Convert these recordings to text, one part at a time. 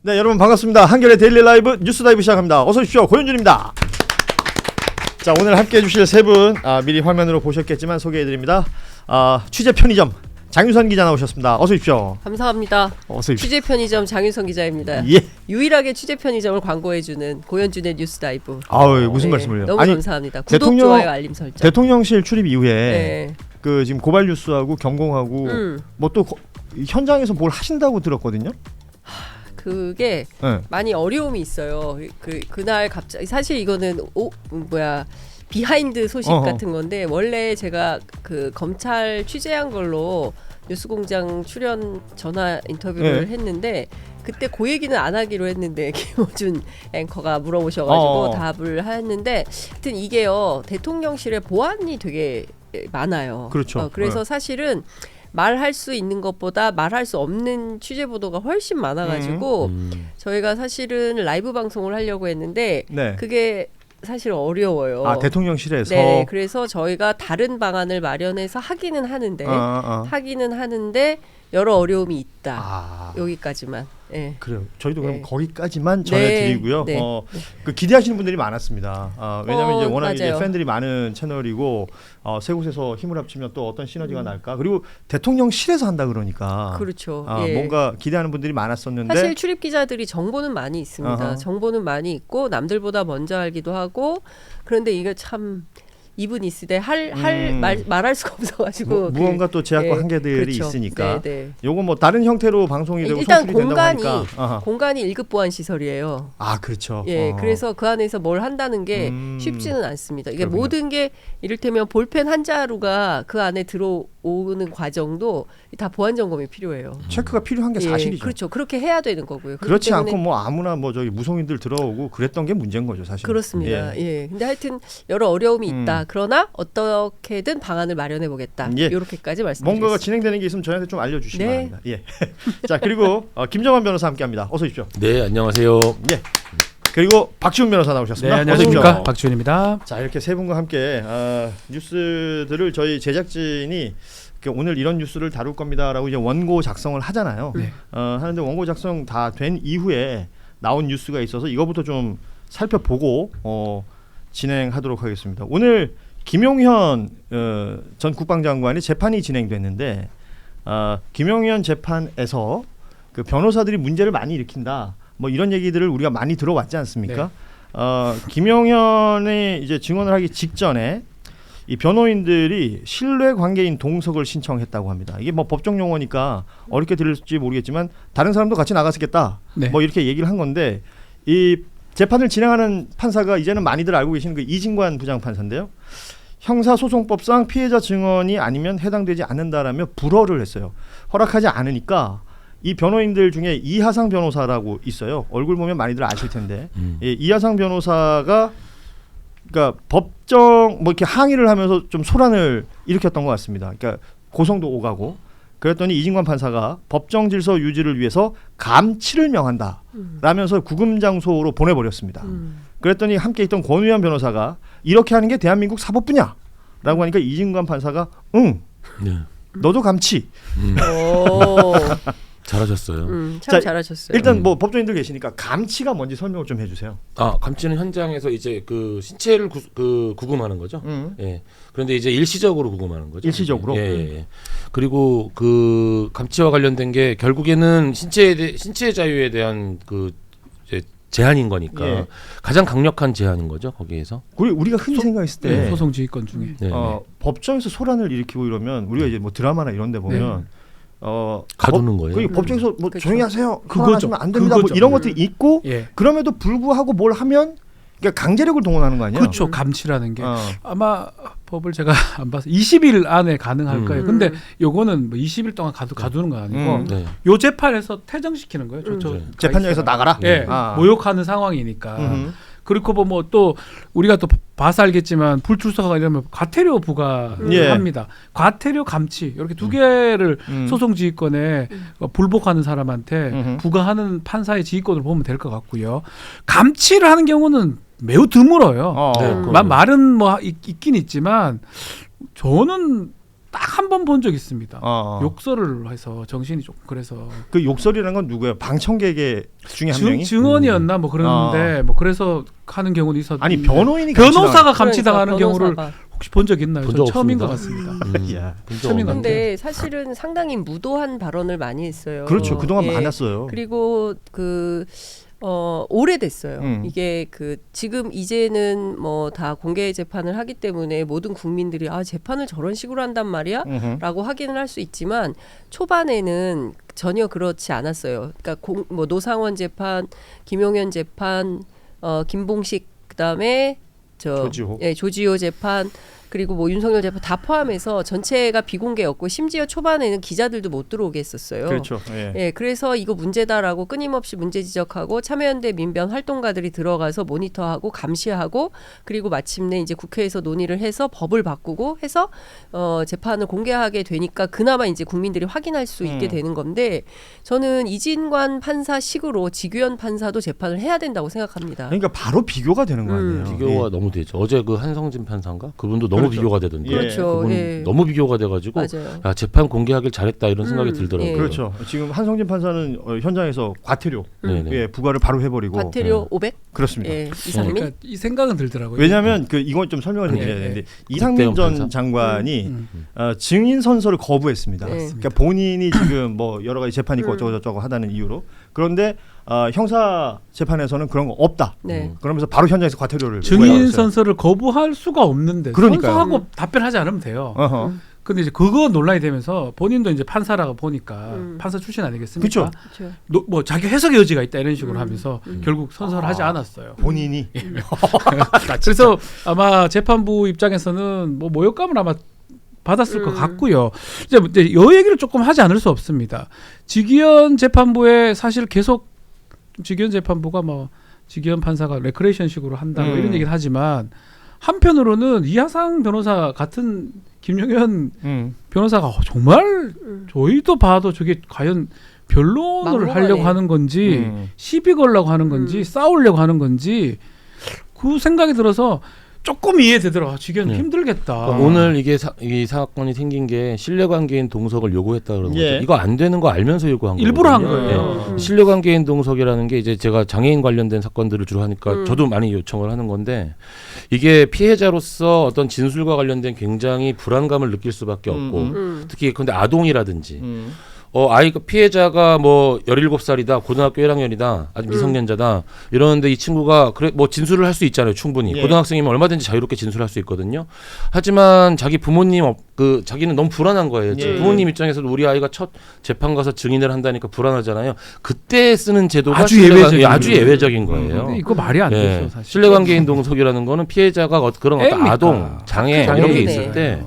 네, 여러분 반갑습니다. 한겨레 데일리 라이브 뉴스 다이브 시작합니다. 어서 오십시오. 고현준입니다. 자, 오늘 함께 해주실 세 분 미리 화면으로 보셨겠지만 소개해드립니다. 취재 편의점 장유선 기자 나오셨습니다. 어서 오십시오. 감사합니다. 어서 오십시오. 취재 편의점 장유선 기자입니다. 예. 유일하게 취재 편의점을 광고해주는 고현준의 뉴스 다이브. 아우, 무슨 말씀을요? 너무 아니, 감사합니다. 구독, 좋아요, 알림 설정. 대통령실 출입 이후에 네. 그 지금 고발 뉴스하고 경공하고 뭐 또 현장에서 뭘 하신다고 들었거든요. 그게 네. 많이 어려움이 있어요. 그날 갑자기 사실 이거는 비하인드 소식 같은 건데 원래 제가 그 검찰 취재한 걸로 뉴스공장 출연 전화 인터뷰를 했는데 그때 그 얘기는 안 하기로 했는데 김호준 앵커가 물어보셔가지고 답을 했는데 하여튼 이게요 대통령실에 보안이 되게 많아요. 그렇죠. 그래서 사실은 말할 수 있는 것보다 말할 수 없는 취재 보도가 훨씬 많아가지고 저희가 사실은 라이브 방송을 하려고 했는데 그게 사실 어려워요. 대통령실에서. 네, 그래서 저희가 다른 방안을 마련해서 하기는 하는데 여러 어려움이 있다. 여기까지만. 네. 그래요. 저희도 그럼 거기까지만 전해드리고요. 그 기대하시는 분들이 많았습니다. 왜냐하면 이제 워낙 이제 팬들이 많은 채널이고 세 곳에서 힘을 합치면 또 어떤 시너지가 날까. 그리고 대통령실에서 한다 그러니까. 그렇죠. 뭔가 기대하는 분들이 많았었는데. 사실 출입 기자들이 정보는 많이 있습니다. 정보는 많이 있고 남들보다 먼저 알기도 하고 그런데 이게 참. 이분 있으되 말할 수가 없어가지고 무언가 또 제약과 한계들이 그렇죠. 있으니까 요거 뭐 다른 형태로 방송이 되고 일단 송출이 된다고 하니까 공간이 1급 보안 시설이에요. 그렇죠. 그래서 그 안에서 뭘 한다는 게 쉽지는 않습니다. 이게 그렇군요. 모든 게 이를테면 볼펜 한 자루가 그 안에 들어오는 과정도 다 보안 점검이 필요해요. 체크가 필요한 게 사실이죠. 그렇죠. 그렇게 해야 되는 거고요. 그렇지 않고 뭐 아무나 뭐 저기 무속인들 들어오고 그랬던 게 문제인 거죠, 사실. 그렇습니다. 근데 하여튼 여러 어려움이 있다. 그러나 어떻게든 방안을 마련해 보겠다. 이렇게까지 말씀드리겠습니다. 뭔가가 진행되는 게 있으면 저희한테 좀 알려주시기 바랍니다. 자, 그리고 김정환 변호사 함께합니다. 어서 오십시오. 네, 안녕하세요. 그리고 박지훈 변호사 나오셨습니다. 네, 안녕하십니까. 박지훈입니다. 자, 이렇게 세 분과 함께 뉴스들을 저희 제작진이 오늘 이런 뉴스를 다룰 겁니다라고 이제 원고 작성을 하잖아요. 하는데 원고 작성 다 된 이후에 나온 뉴스가 있어서 이거부터 좀 살펴보고 진행하도록 하겠습니다. 오늘 김용현 전 국방장관의 재판이 진행됐는데 김용현 재판에서 그 변호사들이 문제를 많이 일으킨다. 뭐 이런 얘기들을 우리가 많이 들어왔지 않습니까? 김용현이 이제 증언을 하기 직전에 이 변호인들이 신뢰 관계인 동석을 신청했다고 합니다. 이게 뭐 법정 용어니까 어렵게 들릴지 모르겠지만 다른 사람도 같이 나갔었겠다. 뭐 이렇게 얘기를 한 건데 이 재판을 진행하는 판사가 이제는 많이들 알고 계시는 그 이진관 부장판사인데요. 형사소송법상 피해자 증언이 아니면 해당되지 않는다라며 불허를 했어요. 허락하지 않으니까 이 변호인들 중에 이하상 변호사라고 있어요. 얼굴 보면 많이들 아실 텐데 이하상 변호사가 그러니까 법정 뭐 이렇게 항의를 하면서 좀 소란을 일으켰던 것 같습니다. 그러니까 고성도 오가고 그랬더니 이진관 판사가 법정 질서 유지를 위해서 감치를 명한다 라면서 구금장소로 보내버렸습니다. 그랬더니 함께 있던 권우현 변호사가 이렇게 하는 게 대한민국 사법부냐 라고 하니까 이진관 판사가 너도 감치. 잘하셨어요. 참 잘하셨어요. 일단 뭐 법조인들 계시니까 감치가 뭔지 설명을 좀 해주세요. 감치는 현장에서 이제 그 신체를 구금하는 거죠. 그런데 이제 일시적으로 구금하는 거죠. 일시적으로. 그리고 그 감치와 관련된 게 결국에는 신체 자유에 대한 그 제한인 거니까 가장 강력한 제한인 거죠. 거기에서. 우리가 흔히 생각했을 때 소송지휘권 중에 법정에서 소란을 일으키고 이러면 우리가 이제 뭐 드라마나 이런 데 보면 가두는 거예요. 법정에서 뭐 조용히 하세요. 그거죠. 안 됩니다. 뭐 이런 것들이 있고 그럼에도 불구하고 뭘 하면 그러니까 강제력을 동원하는 거 아니에요? 그렇죠. 감치라는 게 아마 법을 제가 안 봐서 20일 안에 가능할 거예요. 근데 요거는 뭐 20일 동안 가두는 건 아니고 요 재판에서 퇴정시키는 거예요. 재판장에서 나가라. 모욕하는 상황이니까. 그리고 뭐 또 우리가 또 봐서 알겠지만 불출석하거나 이러면 과태료 부과합니다. 과태료 감치 이렇게 두 개를 소송지휘권에 불복하는 사람한테 부과하는 판사의 지휘권을 보면 될 것 같고요. 감치를 하는 경우는 매우 드물어요. 말은 뭐 있긴 있지만 저는 딱 한 번 본 적 있습니다. 욕설을 해서 정신이 조금 그래서 그 욕설이라는 건 누구예요? 방청객의 중에 한 명이? 증언이었나 뭐 그러는데 뭐 그래서 하는 경우도 있었는데 아니 변호인이 변호사가 감치당하는 그러니까, 경우를 변호사가. 혹시 본 적 있나요? 본 적 처음인 것 없습니다. 같습니다. 처음인 것 같아요. 근데 사실은 상당히 무도한 발언을 많이 했어요. 그렇죠. 그동안 예. 많았어요. 그리고 오래됐어요. 이게 지금 이제는 뭐 다 공개 재판을 하기 때문에 모든 국민들이 재판을 저런 식으로 한단 말이야? 라고 확인을 할 수 있지만 초반에는 전혀 그렇지 않았어요. 그러니까 뭐 노상원 재판, 김용현 재판, 김봉식 그다음에 조지호 재판 그리고 뭐 윤석열 재판 다 포함해서 전체가 비공개였고 심지어 초반에는 기자들도 못 들어오게 했었어요. 그렇죠. 예, 그래서 이거 문제다라고 끊임없이 문제 지적하고 참여연대 민변 활동가들이 들어가서 모니터하고 감시하고 그리고 마침내 이제 국회에서 논의를 해서 법을 바꾸고 해서 재판을 공개하게 되니까 그나마 이제 국민들이 확인할 수 있게 되는 건데 저는 이진관 판사식으로 지규현 판사도 재판을 해야 된다고 생각합니다. 그러니까 바로 비교가 되는 거 아니에요. 비교가 너무 되죠. 어제 그 한성진 판사인가? 그분도 너무 비교가 되던데. 그렇죠. 그분 너무 비교가 돼가지고 맞아요. 재판 공개하길 잘했다 이런 생각이 들더라고요. 예. 그렇죠. 지금 한성진 판사는 현장에서 과태료 네네. 부과를 바로 해버리고 과태료 500? 그렇습니다. 예, 이상민? 그러니까 이 생각은 들더라고요. 왜냐하면 이건 좀 설명을 해드려야 되는데 이상민 전 판사? 장관이 증인 선서를 거부했습니다. 네. 그러니까 본인이 지금 뭐 여러 가지 재판 있고 어쩌고저쩌고 하다는 이유로 그런데 형사 재판에서는 그런 거 없다. 네. 그러면서 바로 현장에서 과태료를 증인 부과했어요. 선서를 거부할 수가 없는데 그러니까요. 선서하고 답변하지 않으면 돼요. 어허. 근데 이제 그거 논란이 되면서 본인도 이제 판사라고 보니까 판사 출신 아니겠습니까? 그쵸. 뭐 자기 해석의 여지가 있다 이런 식으로 하면서 결국 선서를 하지 않았어요. 본인이 그래서 아마 재판부 입장에서는 뭐 모욕감을 아마 받았을 것 같고요. 이제 여 얘기를 조금 하지 않을 수 없습니다. 지기현 재판부에 사실 계속 지기현 재판부가 뭐 지기현 판사가 레크레이션식으로 한다 뭐 이런 얘기를 하지만 한편으로는 이하상 변호사 같은 김용현 변호사가 정말 저희도 봐도 저게 과연 변론을 하려고 하는 건지 시비 걸려고 하는 건지 싸우려고 하는 건지 그 생각이 들어서 조금 이해되더라. 지금 힘들겠다. 그러니까 오늘 이 사건이 생긴 게 신뢰관계인 동석을 요구했다 그러는 거죠. 이거 안 되는 거 알면서 요구한 거예요. 일부러 한 거예요. 네. 신뢰관계인 동석이라는 게 이제 제가 장애인 관련된 사건들을 주로 하니까 저도 많이 요청을 하는 건데 이게 피해자로서 어떤 진술과 관련된 굉장히 불안감을 느낄 수밖에 없고 특히 근데 아동이라든지 아이가 피해자가 뭐 17살이다 고등학교 1학년이다 아직 미성년자다 이러는데 이 친구가 그래 뭐 진술을 할 수 있잖아요 충분히 고등학생이면 얼마든지 자유롭게 진술할 수 있거든요. 하지만 자기 부모님 자기는 너무 불안한 거예요. 부모님 입장에서도 우리 아이가 첫 재판 가서 증인을 한다니까 불안하잖아요. 그때 쓰는 제도가 아주 예외적인 거예요. 이거 말이 안 되죠. 사실. 신뢰관계인 동석이라는 거는 피해자가 그런 어떤 아동 장애 이런 게 있을 때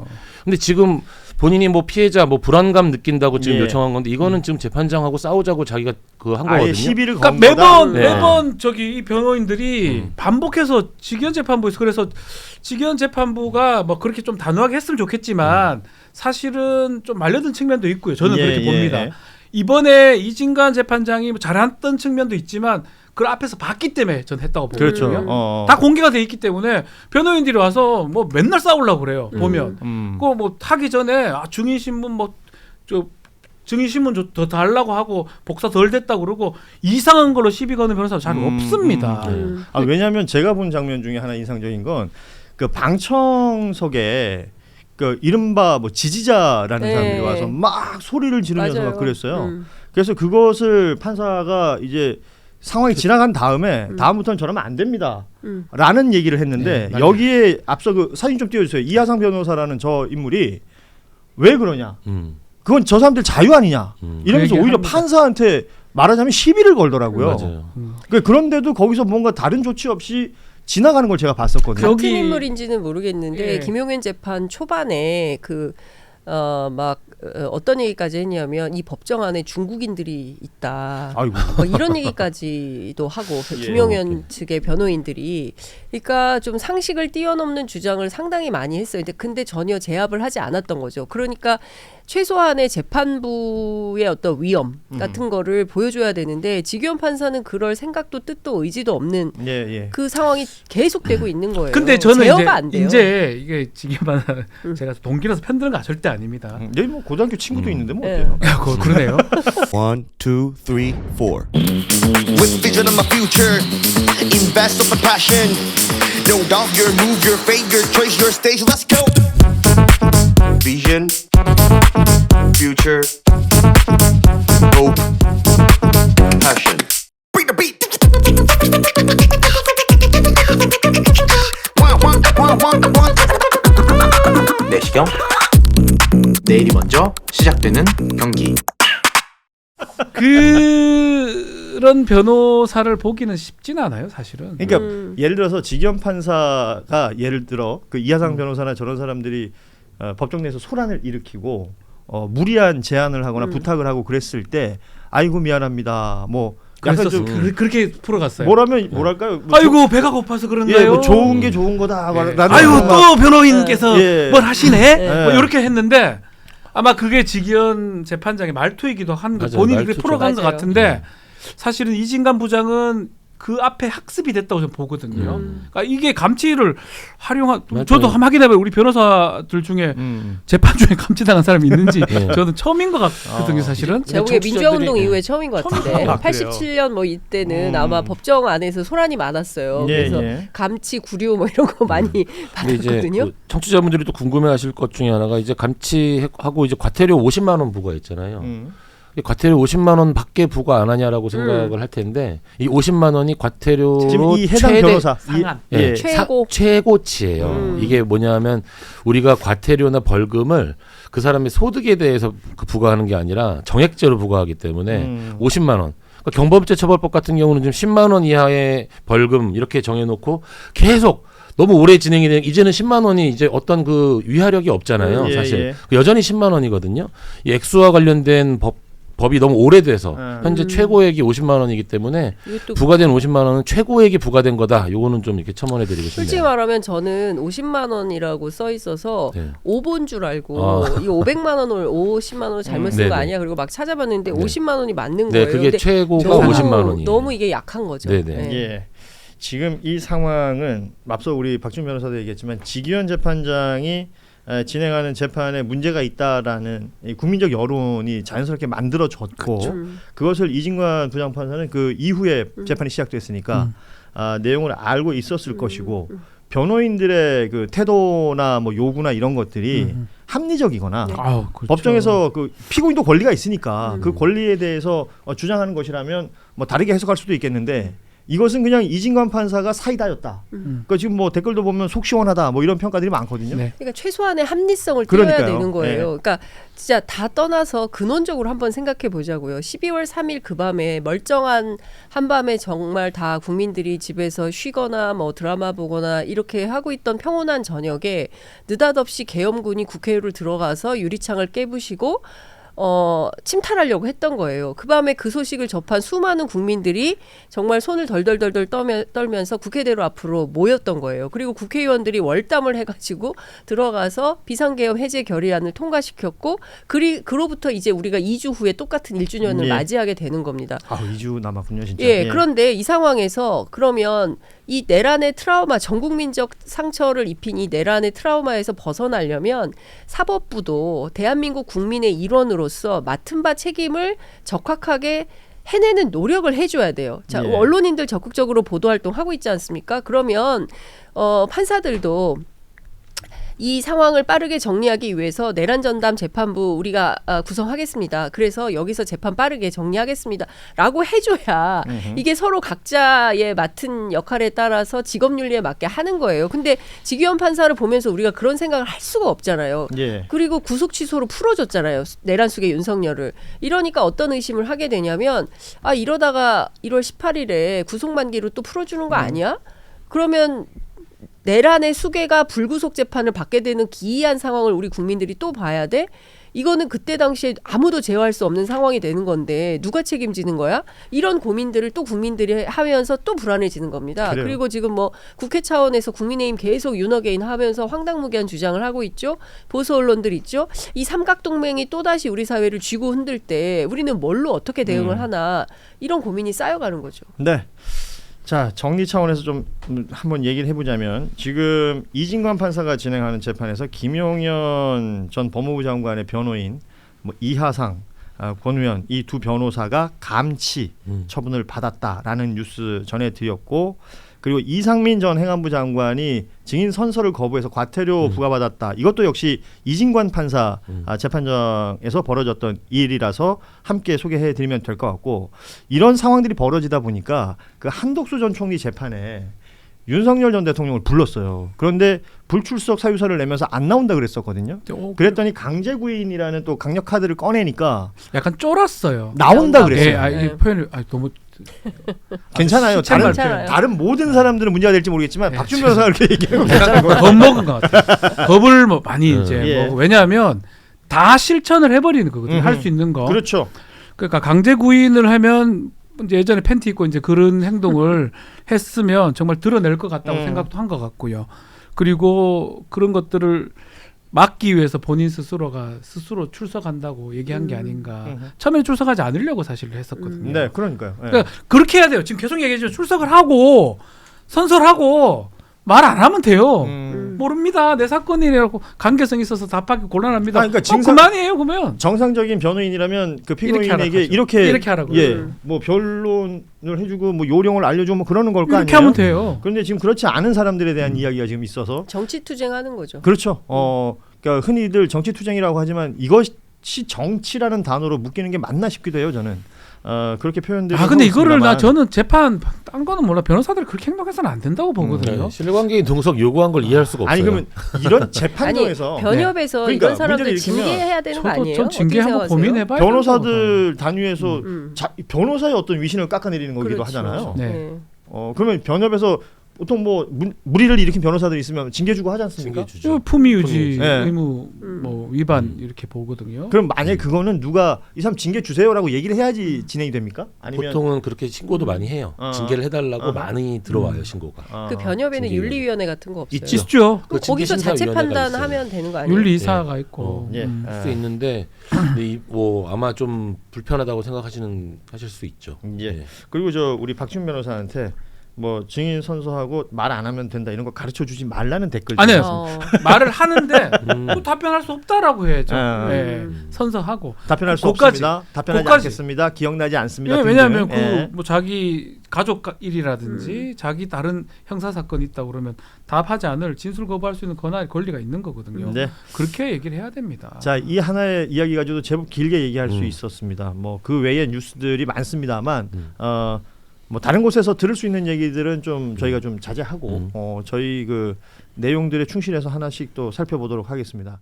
근데 지금 본인이 뭐 피해자 뭐 불안감 느낀다고 지금 요청한 건데 이거는 지금 재판장하고 싸우자고 자기가 한 거거든요. 시비를 그러니까 매번 저기 이 변호인들이 반복해서 지기현 재판부에서 그래서 지기현 재판부가 뭐 그렇게 좀 단호하게 했으면 좋겠지만 사실은 좀 말려든 측면도 있고요. 저는 그렇게 봅니다. 이번에 이진관 재판장이 뭐 잘했던 측면도 있지만 그 앞에서 봤기 때문에 전 했다고 보거든요. 그렇죠. 다 공개가 돼 있기 때문에 변호인들이 와서 뭐 맨날 싸우려고 그래요. 보면 그거 뭐 하기 전에 증인 신문 증인 신문 더 달라고 하고 복사 덜 됐다고 그러고 이상한 걸로 시비 거는 변호사 잘 없습니다. 왜냐하면 제가 본 장면 중에 하나 인상적인 건 그 방청석에 그 이른바 뭐 지지자라는 사람들이 와서 막 소리를 지르면서 막 그랬어요. 그래서 그것을 판사가 이제 상황이 지나간 다음에 다음부터는 저러면 안 됩니다. 라는 얘기를 했는데 여기에 앞서 그 사진 좀 띄워주세요. 이하상 변호사라는 저 인물이 왜 그러냐. 그건 저 사람들 자유 아니냐. 이러면서 오히려 합니다. 판사한테 말하자면 시비를 걸더라고요. 맞아요. 그런데도 거기서 뭔가 다른 조치 없이 지나가는 걸 제가 봤었거든요. 같은 인물인지는 모르겠는데 김용현 재판 초반에 어떤 얘기까지 했냐면 이 법정 안에 중국인들이 있다. 뭐 이런 얘기까지도 하고 김용현 측의 변호인들이 그러니까 좀 상식을 뛰어넘는 주장을 상당히 많이 했어요. 근데 전혀 제압을 하지 않았던 거죠. 그러니까 최소한의 재판부의 어떤 위험 같은 거를 보여줘야 되는데 지규현 판사는 그럴 생각도 뜻도 의지도 없는 그 상황이 계속되고 있는 거예요. 근데 저는 제어가 안 돼요. 이제 이게 지규현 판사 제가 동기라서 편드는 거 절대 아닙니다. 여기 뭐 고등학교 친구도 있는데 뭐 어때요? 그러네요. 1, 2, 3, 4. With vision of my future, invest with passion. No doubt your move, your fate, your choice, your stage. Let's go. Vision, future, hope, passion. Bring the beat. One. 내시경 내일이 먼저 시작되는 경기. 그런 변호사를 보기는 쉽지는 않아요, 사실은. 그러니까 예를 들어서 지규현 판사가 예를 들어 그 이하상 변호사나 저런 사람들이 법정 내에서 소란을 일으키고 무리한 제안을 하거나 부탁을 하고 그랬을 때 아이고 미안합니다. 뭐 약간 좀 그렇게 풀어갔어요. 뭐랄까요? 아이고 배가 고파서 그런데요. 뭐 좋은 게 좋은 거다. 아이고 또 변호인께서 뭘 하시네. 네. 뭐 이렇게 했는데 아마 그게 지기현 재판장의 말투이기도 한 거 본인이 그렇게 풀어간 것 같은데 사실은 이진관 부장은 그 앞에 학습이 됐다고 저는 보거든요. 그러니까 이게 감치를 활용한 저도 한번 확인해봐요. 우리 변호사들 중에 재판 중에 감치당한 사람이 있는지 저는 처음인 것 같거든요. 사실은. 제가 보기에 민주화운동 이후에 처음인 것 같은데 87년 뭐 이때는 아마 법정 안에서 소란이 많았어요. 그래서 감치 구류 뭐 이런 거 많이 받았거든요. 그 청취자분들이 또 궁금해하실 것 중에 하나가 이제 감치하고 이제 과태료 50만 원 부과했잖아요. 과태료 50만 원 밖에 부과 안 하냐라고 생각을 할 텐데 이 50만 원이 과태료로 지금 이 해당 최대 변호사 상한 최고치예요. 이게 뭐냐면 우리가 과태료나 벌금을 그 사람의 소득에 대해서 부과하는 게 아니라 정액제로 부과하기 때문에 50만 원. 그러니까 경범죄처벌법 같은 경우는 지금 10만 원 이하의 벌금 이렇게 정해놓고 계속 너무 오래 진행이 되는 이제는 10만 원이 이제 어떤 그 위화력이 없잖아요. 사실 여전히 10만 원이거든요. 이 액수와 관련된 법이 너무 오래돼서 현재 최고액이 50만 원이기 때문에 부과된 50만 원은 최고액이 부과된 거다. 요거는 좀 이렇게 첨언해드리고 싶네요. 솔직히 말하면 저는 50만 원이라고 써 있어서 5본 줄 알고 이 500만 원을 50만 원을 잘못 쓴 거 아니야? 그리고 막 찾아봤는데 50만 원이 맞는 거예요. 그게 최고가 50만 원이에요. 너무 이게 약한 거죠. 지금 이 상황은 앞서 우리 박준 변호사도 얘기했지만 지규현 재판장이 진행하는 재판에 문제가 있다라는 국민적 여론이 자연스럽게 만들어졌고 그것을 이진관 부장판사는 그 이후에 재판이 시작됐으니까 내용을 알고 있었을 것이고 변호인들의 그 태도나 뭐 요구나 이런 것들이 합리적이거나 그렇죠. 법정에서 그 피고인도 권리가 있으니까 그 권리에 대해서 주장하는 것이라면 뭐 다르게 해석할 수도 있겠는데 이것은 그냥 이진관 판사가 사이다였다. 그러니까 지금 뭐 댓글도 보면 속 시원하다 뭐 이런 평가들이 많거든요. 그러니까 최소한의 합리성을 띄워야 되는 거예요. 그러니까 진짜 다 떠나서 근원적으로 한번 생각해 보자고요. 12월 3일 그 밤에 멀쩡한 한밤에 정말 다 국민들이 집에서 쉬거나 뭐 드라마 보거나 이렇게 하고 있던 평온한 저녁에 느닷없이 계엄군이 국회로 들어가서 유리창을 깨부시고 침탈하려고 했던 거예요. 그 밤에 그 소식을 접한 수많은 국민들이 정말 손을 덜덜덜덜 떨면서 국회대로 앞으로 모였던 거예요. 그리고 국회의원들이 월담을 해가지고 들어가서 비상계엄 해제 결의안을 통과시켰고 그로부터 이제 우리가 2주 후에 똑같은 1주년을 맞이하게 되는 겁니다. 2주 남았군요, 진짜. 그런데 이 상황에서 그러면 이 내란의 트라우마, 전국민적 상처를 입힌 이 내란의 트라우마에서 벗어나려면 사법부도 대한민국 국민의 일원으로서 맡은 바 책임을 적확하게 해내는 노력을 해줘야 돼요. 자, 언론인들 적극적으로 보도활동하고 있지 않습니까? 그러면 판사들도 이 상황을 빠르게 정리하기 위해서 내란전담 재판부 우리가 구성하겠습니다. 그래서 여기서 재판 빠르게 정리하겠습니다. 라고 해줘야 이게 서로 각자의 맡은 역할에 따라서 직업윤리에 맞게 하는 거예요. 근데 지규현 판사를 보면서 우리가 그런 생각을 할 수가 없잖아요. 그리고 구속 취소로 풀어줬잖아요. 내란 속의 윤석열을. 이러니까 어떤 의심을 하게 되냐면 이러다가 1월 18일에 구속 만기로 또 풀어주는 거 아니야? 그러면 내란의 수괴가 불구속 재판을 받게 되는 기이한 상황을 우리 국민들이 또 봐야 돼? 이거는 그때 당시에 아무도 제어할 수 없는 상황이 되는 건데 누가 책임지는 거야? 이런 고민들을 또 국민들이 하면서 또 불안해지는 겁니다. 그래요. 그리고 지금 뭐 국회 차원에서 국민의힘 계속 윤어게인 하면서 황당무계한 주장을 하고 있죠. 보수 언론들 있죠. 이 삼각동맹이 또다시 우리 사회를 쥐고 흔들 때 우리는 뭘로 어떻게 대응을 하나 이런 고민이 쌓여가는 거죠. 네. 자, 정리 차원에서 좀 한번 얘기를 해보자면 지금 이진관 판사가 진행하는 재판에서 김용현 전 법무부 장관의 변호인 뭐 이하상, 권우현 이 두 변호사가 감치 처분을 받았다라는 뉴스 전해드렸고, 그리고 이상민 전 행안부 장관이 증인 선서를 거부해서 과태료 부과받았다. 이것도 역시 이진관 판사 재판정에서 벌어졌던 일이라서 함께 소개해드리면 될 것 같고, 이런 상황들이 벌어지다 보니까 그 한덕수 전 총리 재판에 윤석열 전 대통령을 불렀어요. 그런데 불출석 사유서를 내면서 안 나온다 그랬었거든요. 그랬더니 강제구인이라는 또 강력 카드를 꺼내니까 약간 쫄았어요. 나온다 그랬어요. 이 표현이 너무 괜찮아요. 괜찮아요. 다른 모든 사람들은 문제가 될지 모르겠지만 박준 변호사가 그렇게 얘기하고 괜찮은 거예요. 겁먹은 것 같아요. 겁을 뭐 많이 이제 예. 먹고. 왜냐하면 다 실천을 해버리는 거거든요. 할 수 있는 거. 그렇죠. 그러니까 강제 구인을 하면 이제 예전에 팬티 입고 이제 그런 행동을 했으면 정말 드러낼 것 같다고 생각도 한 것 같고요. 그리고 그런 것들을 막기 위해서 본인 스스로가 스스로 출석한다고 얘기한 게 아닌가. 처음에 출석하지 않으려고 사실 했었거든요. 네, 그러니까요. 네. 그러니까 그렇게 해야 돼요. 지금 계속 얘기해줘. 출석을 하고 선설하고 말 안 하면 돼요. 모릅니다. 내 사건이라고 관계성 있어서 답하기 곤란합니다. 그러니까 그만이에요. 그러면 정상적인 변호인이라면 그 피고인에게 이렇게 하라고. 뭐 변론을 해주고 뭐 요령을 알려주고 뭐 그러는 걸 거 아니에요. 이렇게 하면 돼요. 그런데 지금 그렇지 않은 사람들에 대한 이야기가 지금 있어서 정치 투쟁하는 거죠. 그렇죠. 그러니까 흔히들 정치 투쟁이라고 하지만 이것이 정치라는 단어로 묶이는 게 맞나 싶기도 해요. 저는. 그렇게 표현되고. 근데 이거를 저는 재판 딴 거는 몰라. 변호사들이 그렇게 행동해서는 안 된다고 보거든요. 네. 신뢰관계인 동석 요구한 걸 이해할 수가 없어요. 아니 그러면 이런 재판정에서 아니, 변협에서 그러니까 이런 사람들 문제를 일으키면 징계해야 되는 거 아니에요? 전 징계 어떻게 한번 생각하세요? 고민해봐야 변호사들 단위에서 변호사의 어떤 위신을 깎아내리는 거기도 그렇죠. 하잖아요. 네. 그러면 변협에서 보통 뭐 무리를 일으킨 변호사들이 있으면 징계 주고 하지 않습니까? 징계 주죠. 품위 유지 네. 의무 뭐 위반 이렇게 보거든요. 그럼 만약에 그거는 누가 이 사람 징계 주세요라고 얘기를 해야지 진행이 됩니까? 아니면 보통은 그렇게 신고도 많이 해요. 징계를 해달라고 많이 들어와요 신고가. 그 변협에는 징계 윤리위원회 같은 거 없어요? 있죠. 그럼 거기서 자체 징계심사위원회가 판단하면 되는 거 아니에요? 윤리이사가 있고. 예. 수 있는데 근데 뭐 아마 좀 불편하다고 하실 수 있죠. 예. 그리고 우리 박준 변호사한테 뭐 증인 선서하고 말 안 하면 된다 이런 거 가르쳐 주지 말라는 댓글. 아니요. 말을 하는데 또 답변할 수 없다라고 해야죠. 선서하고 답변할 수 거기까지. 없습니다. 답변하지 거기까지. 않겠습니다. 기억나지 않습니다. 예, 왜냐하면 등등. 뭐 자기 가족 일이라든지 자기 다른 형사 사건 있다고 그러면 답하지 않을 진술 거부할 수 있는 권리가 있는 거거든요. 네. 그렇게 얘기를 해야 됩니다. 자, 이 하나의 이야기 가지고도 제법 길게 얘기할 수 있었습니다. 뭐 그 외에 뉴스들이 많습니다만 뭐 다른 곳에서 들을 수 있는 얘기들은 좀 저희가 좀 자제하고 저희 그 내용들에 충실해서 하나씩 또 살펴보도록 하겠습니다.